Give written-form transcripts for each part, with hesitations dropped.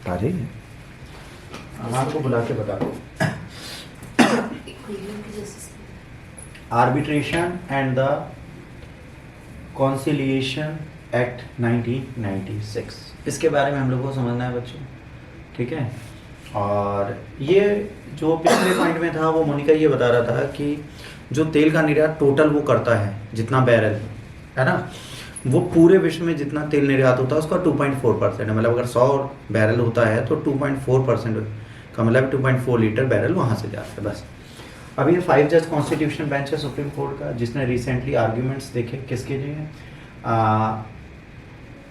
आ रही है, अमान को बुला के बता दो। Arbitration and the conciliation act 1996, इसके बारे में हम लोग को समझना है बच्चों, ठीक है। और ये जो पिछले पॉइंट में था वो मोनिका ये बता रहा था कि जो तेल का निर्यात टोटल वो करता है जितना बैरल है ना, वो पूरे विश्व में जितना तेल निर्यात होता है उसका 2.4% है। मतलब अगर 100 बैरल होता है तो 2.4% का मतलब 2.4 लीटर बैरल वहाँ से जाता है बस। अब ये 5 जज कॉन्स्टिट्यूशन बेंच है सुप्रीम कोर्ट का, जिसने रिसेंटली आर्ग्यूमेंट्स देखे किसके लिए,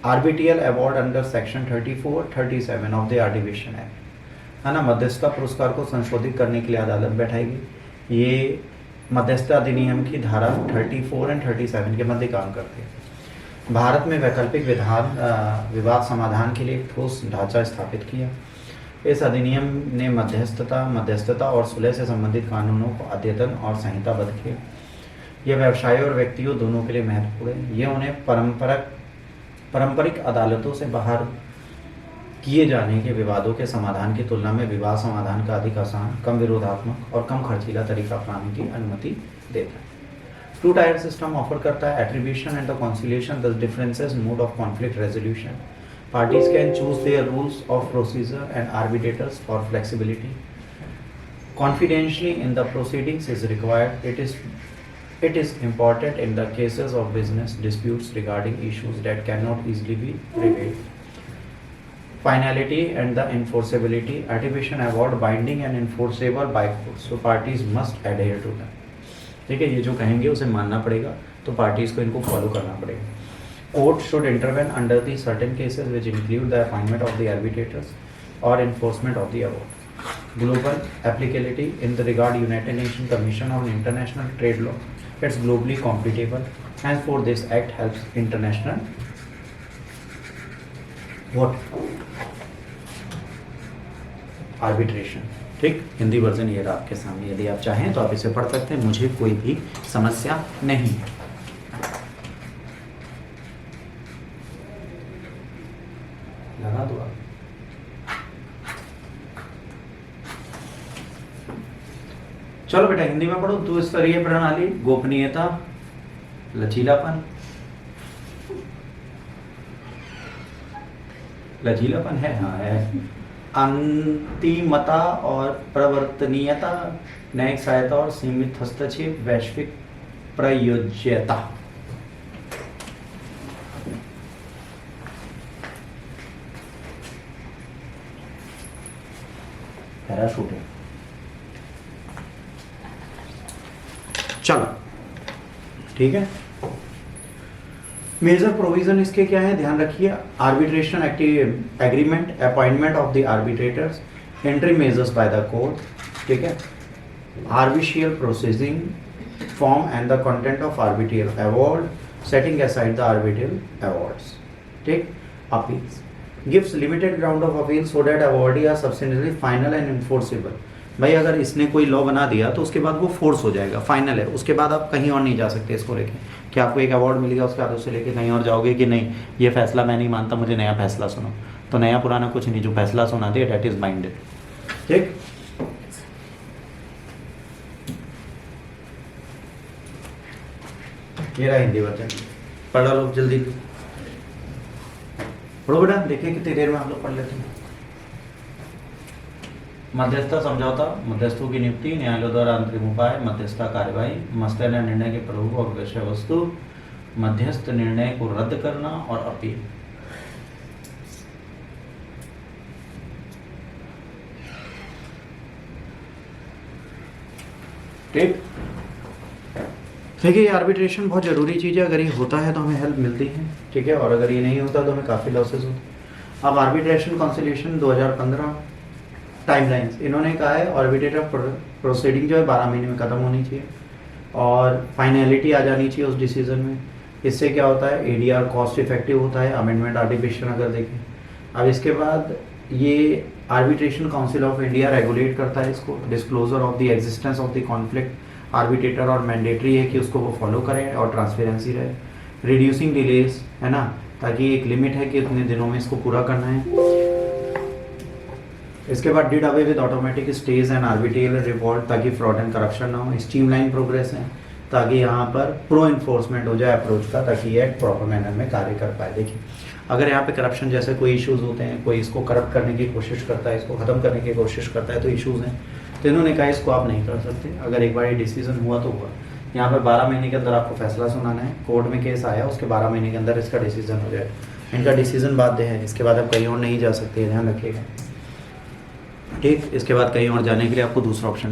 arbitral award under section 34-37 of the artificial act, है ना। मध्यस्थता पुरस्कार को संशोधित करने के लिए अदालत बैठाएगी। ये मध्यस्थता अधिनियम की धारा 34 और 37 के मध्य काम करते हैं। भारत में वैकल्पिक विवाद समाधान के लिए एक ठोस ढांचा स्थापित किया। इस अधिनियम ने मध्यस्थता और सुलह से संबंधित कानूनों को अद्यतन और संहिताबद्ध किया। यह व्यवसायों और व्यक्तियों दोनों के लिए महत्वपूर्ण है। यह उन्हें पारंपरिक अदालतों से बाहर किए जाने के विवादों के समाधान की तुलना में विवाद समाधान का अधिक आसान, कम विरोधात्मक और कम खर्चीला तरीका अपनाने की अनुमति देता है। 2 टायर सिस्टम ऑफर करता है attribution and the conciliation, the differences mode of conflict resolution. Parties can choose their rules of procedure and arbitrators for flexibility. Confidentiality in the proceedings is required. It is important in the cases of business disputes regarding issues that cannot easily be prevailed. Finality and the enforceability. Arbitration award binding and enforceable by courts. So parties must adhere to them. ठीक है, ये जो कहेंगे उसे मानना पड़ेगा, तो parties को इनको फॉलो करना पड़ेगा। Court should intervene under the certain cases which include the appointment of the arbitrators or enforcement of the award. Global applicability in the regard United Nations Commission on International Trade Law. It's globally compatible, and for this act helps international arbitration. ठीक, Hindi version ये रहा आपके सामने। यदि आप चाहें तो आप इसे पढ़ सकते हैं, मुझे कोई भी समस्या नहीं है। लगा दो आप। चलो बेटा हिंदी में पढ़ो। द्विस्तरीय प्रणाली, गोपनीयता, लचीलापन है, हाँ है, अंतिमता और प्रवर्तनीयता, न्यायिक सहायता और सीमित हस्तक्षेप, वैश्विक प्रयोज्यता। पैराशूट है। चलो ठीक है, मेजर प्रोविजन इसके क्या है ध्यान रखिए। Arbitration agreement, appointment of the arbitrators, entry measures by the court, ठीक है, arbitral processing, form and the content of arbitral award, setting aside the arbitral awards, ठीक, appeals, gives limited ground of appeal so that awardee are substantially final and enforceable। भाई अगर इसने कोई law बना दिया तो उसके बाद वो फोर्स हो जाएगा, फाइनल है, उसके बाद आप कहीं और नहीं जा सकते इसको लेके। कि आपको एक अवार्ड मिल गया उसके बाद उसे लेके कहीं और जाओगे कि नहीं ये फैसला मैं नहीं मानता, मुझे नया फैसला सुनो, तो नया पुराना कुछ नहीं, जो फैसला सुना दिया डेट इज बाइंडेड। ठीक, ये रहा हिंदी वर्जन, पढ़ लो जल्दी पढ़ो बेटा, देखिए कितनी देर में हम लोग पढ़ लेते हैं। मध्यस्थता समझौता, मध्यस्थों की नियुक्ति, न्यायालय द्वारा अंतरिम उपाय, मध्यस्थता कार्यवाही, मध्यस्थता निर्णय के प्रभु और विषय वस्तु, मध्यस्थ निर्णय को रद्द करना और अपील। ठीक, देखिए ये आर्बिट्रेशन बहुत ज़रूरी चीज़ है। अगर ये होता है तो हमें हेल्प मिलती है, ठीक है, और अगर ये नहीं होता तो हमें काफ़ी लॉसेस होते हैं। अब आर्बिट्रेशन कॉन्सिलिएशन 2015 टाइमलाइंस इन्होंने कहा है आर्बिट्रेटर प्रोसीडिंग जो है 12 महीने में ख़त्म होनी चाहिए और फाइनलिटी आ जानी चाहिए उस डिसीजन में। इससे क्या होता है, एडीआर कॉस्ट इफेक्टिव होता है, अमेंडमेंट आर्टिफिशियल अगर देखें। अब इसके बाद ये arbitration council of India regulate करता है इसको, disclosure of the existence of the conflict arbitrator, और मैंडेटरी है कि उसको वो फॉलो करें और ट्रांसपेरेंसी रहे। रिड्यूसिंग डिलेस है ना, ताकि एक लिमिट है कि इतने दिनों में इसको पूरा करना है। इसके बाद did away with automatic stage and arbitral revolt, ताकि फ्रॉड एंड करप्शन ना हो। स्ट्रीमलाइन प्रोग्रेस है, ताकि यहाँ पर प्रो इन्फोर्समेंट हो जाए अप्रोच का, ताकि ये प्रॉपर मैनर में कार्य कर पाए। देखिए अगर यहाँ पे करप्शन जैसे कोई इश्यूज होते हैं, कोई इसको करप्ट करने की कोशिश करता है, इसको ख़त्म करने की कोशिश करता है, तो इश्यूज़ हैं। तो इन्होंने कहा इसको आप नहीं कर सकते, अगर एक बार ये डिसीजन हुआ तो हुआ। यहाँ पर 12 महीने के अंदर आपको फैसला सुनाना है, कोर्ट में केस आया, उसके 12 महीने के अंदर इसका डिसीजन हो जाए। इनका डिसीजन बाध्य है, इसके बाद आप कहीं और नहीं जा सकते, ध्यान रखिएगा। ठीक, इसके बाद कहीं और जाने के लिए आपको दूसरा ऑप्शन